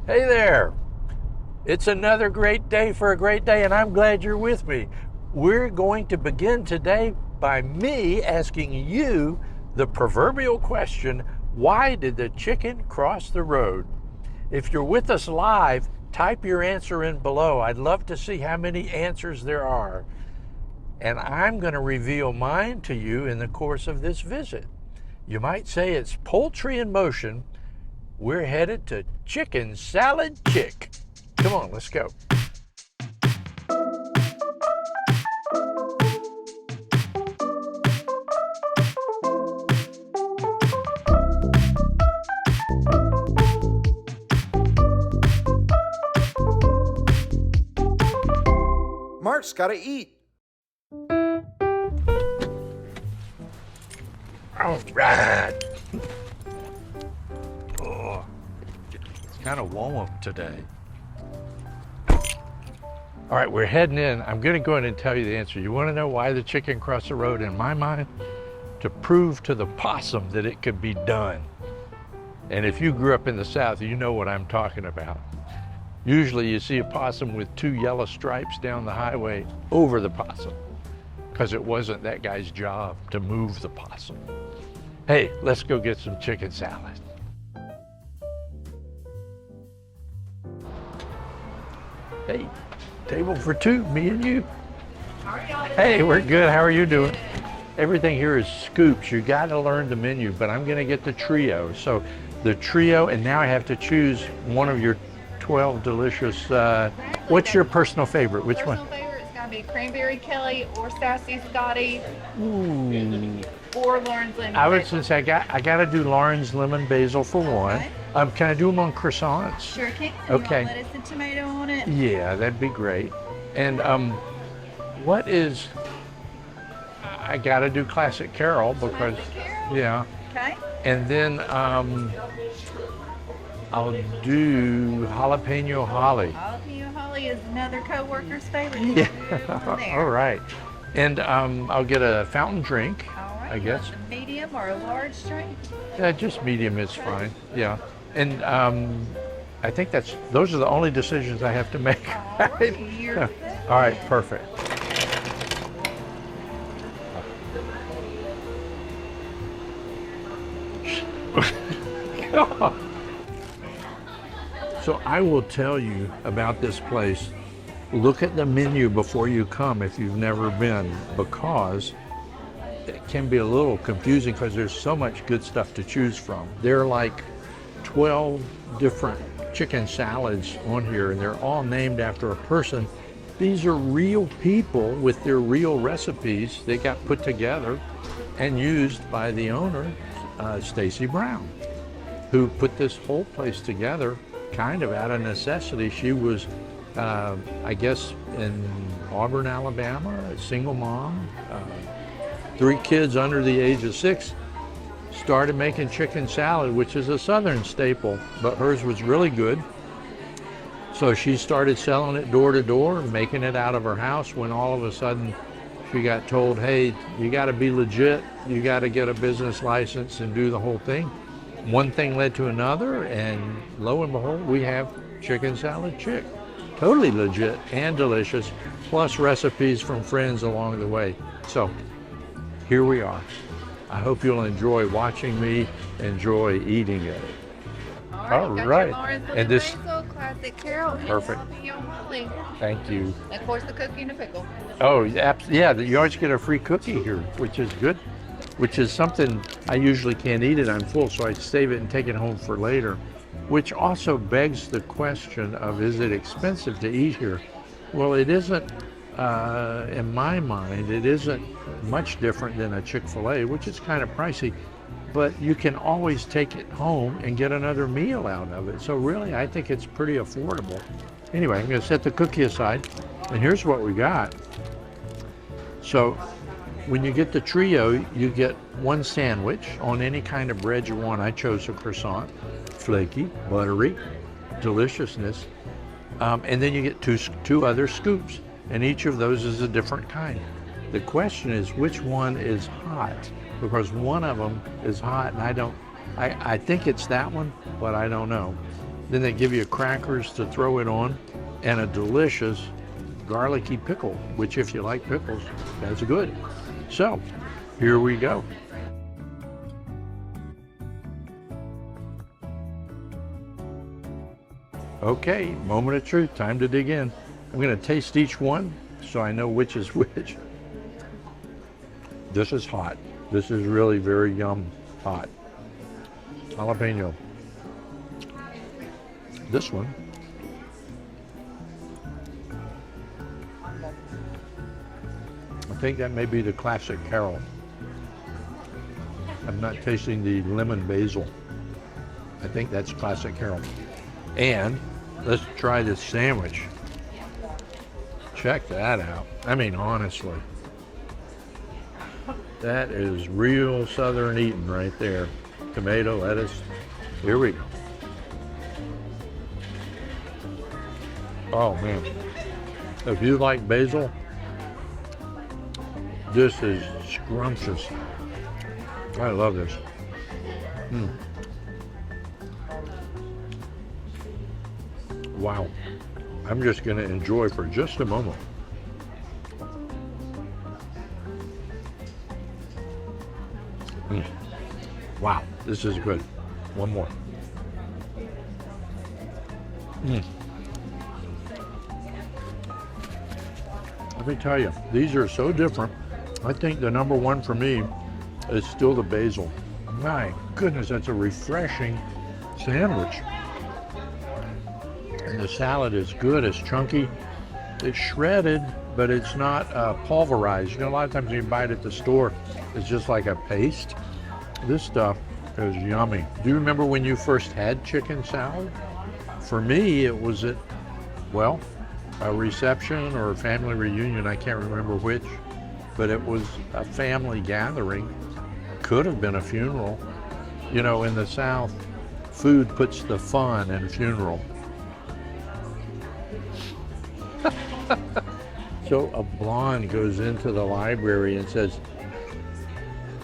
Hey there. It's another great day for a great day, and I'm glad you're with me. We're going to begin today by me asking you the proverbial question, why did the chicken cross the road? If you're with us live, type your answer in below. I'd love to see how many answers there are. And I'm going to reveal mine to you in the course of this visit. You might say it's poultry in motion. We're headed to Chicken Salad Chick. Come on, let's go. Mark's gotta eat. All right. Oh, it's kind of warm today. All right, we're heading in. I'm going to go in and tell you the answer. You want to know why the chicken crossed the road? In my mind, to prove to the possum that it could be done. And if you grew up in the South, you know what I'm talking about. Usually you see a possum with two yellow stripes down the highway over the possum, because it wasn't that guy's job to move the possum. Hey, let's go get some chicken salad. Hey, table for two, me and you. How are y'all? Hey, we're good. How are you doing? Everything here is scoops. You got to learn the menu, but I'm going to get the trio. So the trio, and now I have to choose one of your 12 delicious. What's your personal favorite? Which one? Personal favorite's gotta be cranberry Kelly or sassy Scotty Ooh. or Lauren's lemon. I would basil. say I got to do Lauren's lemon basil for one. Okay. Can I do them on croissants? Sure can. Okay. You want lettuce and tomato on it? Yeah, that'd be great. And what is? I got to do classic Carol because Classic Carol? yeah. Okay. And then I'll do jalapeno holly. Jalapeno holly is another coworker's favorite. Yeah. All right. And I'll get a fountain drink. All right. I guess. You want a medium or a large drink? Yeah, just medium is fine. Yeah. And I think those are the only decisions I have to make. All right. You're Yeah. set. All right, perfect. So I will tell you about this place. Look at the menu before you come if you've never been, because it can be a little confusing because there's so much good stuff to choose from. There are like 12 different chicken salads on here, and they're all named after a person. These are real people with their real recipes. They got put together and used by the owner, Stacy Brown, who put this whole place together kind of out of necessity. She was, I guess, in Auburn, Alabama, a single mom, 3 kids under the age of 6, started making chicken salad, which is a Southern staple, but hers was really good. So she started selling it door to door, making it out of her house, when all of a sudden she got told, hey, you got to be legit, you got to get a business license and do the whole thing. One thing led to another, and lo and behold, we have Chicken Salad Chick. Totally legit and delicious, plus recipes from friends along the way. So here we are. I hope you'll enjoy watching me enjoy eating it. All right. right. Lauren's And lemon this- basil, classic Carol, Perfect. and jalapeno holly. Thank you. And of course the cookie and the pickle. Oh, yeah, you always get a free cookie here, which is good, which is something I usually can't eat it. I'm full, so I save it and take it home for later, which also begs the question of, is it expensive to eat here? Well, it isn't, in my mind, it isn't much different than a Chick-fil-A, which is kind of pricey, but you can always take it home and get another meal out of it. So really, I think it's pretty affordable. Anyway, I'm gonna set the cookie aside, and here's what we got. So when you get the trio, you get one sandwich on any kind of bread you want. I chose a croissant, flaky, buttery, deliciousness. And then you get two other scoops, and each of those is a different kind. The question is, which one is hot? Because one of them is hot, and I think it's that one, but I don't know. Then they give you crackers to throw it on and a delicious garlicky pickle, which if you like pickles, that's good. So here we go. Okay, moment of truth, time to dig in. I'm gonna taste each one so I know which is which. This is hot. This is really very hot. Jalapeno. This one. I think that may be the classic Carol. I'm not tasting the lemon basil. I think that's classic Carol. And let's try this sandwich. Check that out. I mean, honestly, that is real Southern eating right there. Tomato, lettuce. Here we go. Oh man. If you like basil, this is scrumptious. I love this. Wow. I'm just going to enjoy for just a moment. Wow, this is good. One more. Let me tell you, these are so different. I think the number one for me is still the basil. My goodness, that's a refreshing sandwich. And the salad is good, it's chunky, it's shredded, but it's not pulverized. You know, a lot of times when you buy it at the store, it's just like a paste. This stuff is yummy. Do you remember when you first had chicken salad? For me, it was at, well, a reception or a family reunion, I can't remember which, but it was a family gathering. Could have been a funeral. You know, in the South, food puts the fun in a funeral. So a blonde goes into the library and says,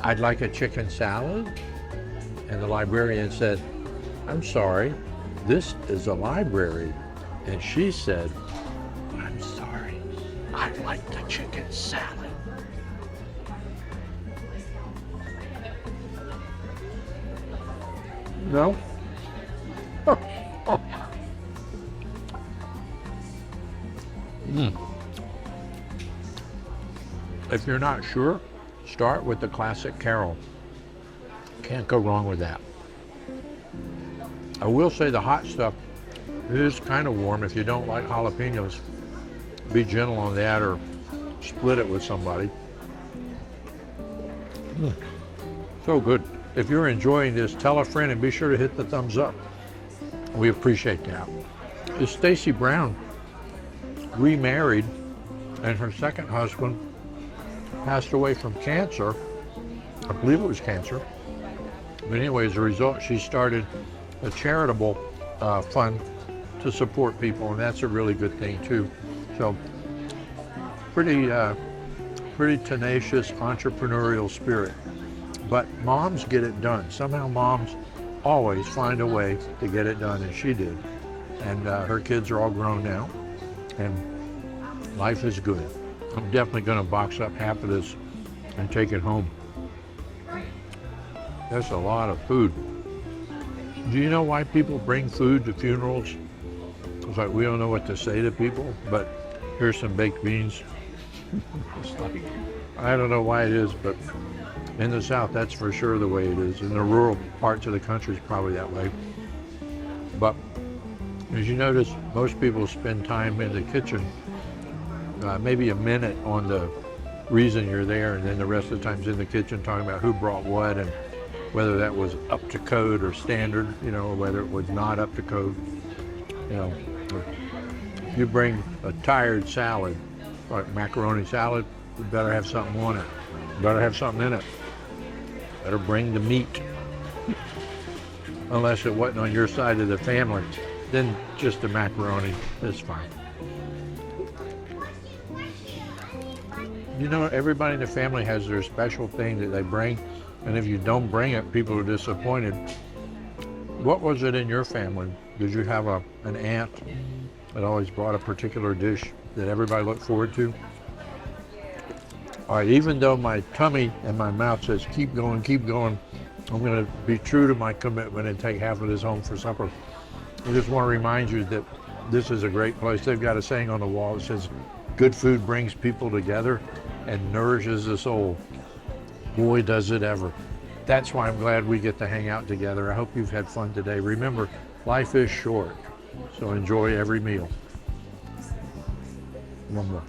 "I'd like a chicken salad." And the librarian said, "I'm sorry, this is a library." And she said, "I'm sorry, I'd like the chicken salad." No? If you're not sure, start with the classic Carol. Can't go wrong with that. I will say the hot stuff is kind of warm. If you don't like jalapenos, be gentle on that or split it with somebody. So good. If you're enjoying this, tell a friend and be sure to hit the thumbs up. We appreciate that. Is Stacy Brown remarried, and her second husband passed away from cancer. I believe it was cancer. But anyway, as a result, she started a charitable fund to support people, and that's a really good thing too. So pretty tenacious entrepreneurial spirit. But moms get it done. Somehow moms always find a way to get it done, and she did. And her kids are all grown now, and life is good. I'm definitely going to box up half of this and take it home. That's a lot of food. Do you know why people bring food to funerals? It's like we don't know what to say to people, but here's some baked beans. It's like, I don't know why it is, but in the South, that's for sure the way it is. In the rural parts of the country, it's probably that way. But as you notice, most people spend time in the kitchen, maybe a minute on the reason you're there, and then the rest of the time's in the kitchen talking about who brought what and whether that was up to code or standard, you know, or whether it was not up to code. You know, if you bring a tired salad, like macaroni salad, you better have something on it. You better have something in it. Better bring the meat. Unless it wasn't on your side of the family, then just the macaroni is fine. You know, everybody in the family has their special thing that they bring, and if you don't bring it, people are disappointed. What was it in your family? Did you have an aunt that always brought a particular dish that everybody looked forward to? All right, even though my tummy and my mouth says keep going, I'm going to be true to my commitment and take half of this home for supper. I just want to remind you that this is a great place. They've got a saying on the wall that says, good food brings people together and nourishes the soul. Boy, does it ever. That's why I'm glad we get to hang out together. I hope you've had fun today. Remember, life is short, so enjoy every meal. One more.